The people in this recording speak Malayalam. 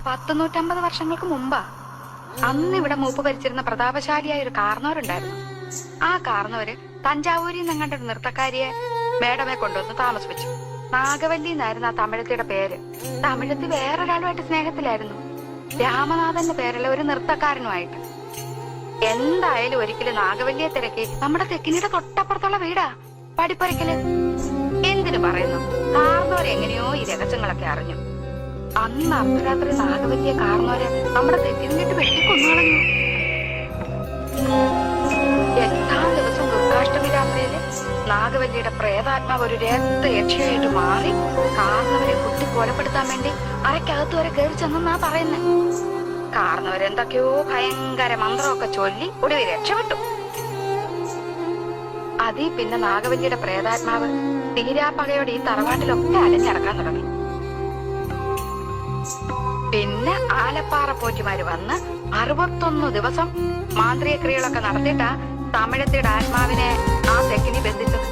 150 വർഷങ്ങൾക്ക് മുമ്പാ. അന്ന് ഇവിടെ മൂപ്പ് ഭരിച്ചിരുന്ന പ്രതാപശാലിയായ ഒരു കാർന്നവരുണ്ടായിരുന്നു. ആ കാർന്നവര് തഞ്ചാവൂരിൽ നിന്നങ്ങണ്ട ഒരു നൃത്തക്കാരിയെ മേഡമെ കൊണ്ടുവന്ന് താമസിപ്പിച്ചു. നാഗവല്ലി എന്നായിരുന്നു ആ തമിഴത്തിയുടെ പേര്. തമിഴത്തി വേറൊരാളുമായിട്ട് സ്നേഹത്തിലായിരുന്നു, രാമനാഥന്റെ പേരുള്ള ഒരു നൃത്തക്കാരനുമായിട്ട്. എന്തായാലും ഒരിക്കലും നാഗവല്ലിയെ തിരക്കി നമ്മുടെ തെക്കിനിയുടെ തൊട്ടപ്പുറത്തുള്ള വീടാ പടിപ്പുരയ്ക്കല്. എന്തിനു പറയുന്നു, കാർന്നവരെ എങ്ങനെയോ ഈ രഹസ്യങ്ങളൊക്കെ അറിഞ്ഞു. അന്ന് അർദ്ധരാത്രി നാഗവല്ലിയെ കാർന്നവരെ നമ്മുടെ തെക്കിനിട്ട് വെട്ടിക്കൊന്നുകളഞ്ഞു. 8ാം ദിവസം ദുർഗാഷ്ടമി രാത്രിയില് നാഗവല്ലിയുടെ പ്രേതാത്മാവ് ഒരു രക്ത യക്ഷയായിട്ട് മാറി കാർന്നവരെ കുത്തി കൊലപ്പെടുത്താൻ വേണ്ടി അരക്കകത്ത് വരെ കയറി ചെന്നാ പറയുന്നത്. കാർന്നവരെന്തൊക്കെയോ ഭയങ്കര മന്ത്രമൊക്കെ ചൊല്ലി ഒടുവിൽ രക്ഷപ്പെട്ടു. അതീ പിന്നെ നാഗവല്ലിയുടെ പ്രേതാത്മാവ് തീരാപ്പകയോടെ ഈ തറവാട്ടിലൊക്കെ അലഞ്ഞടക്കാൻ തുടങ്ങി. പിന്നെ ആലപ്പാറ പോറ്റിമാര് വന്ന് 61 ദിവസം മാന്ത്രിക ക്രിയകളൊക്കെ നടത്തിയിട്ടാ തമിഴത്തിയുടെ ആത്മാവിനെ ആ തെക്കിനി ബന്ധിച്ചത്.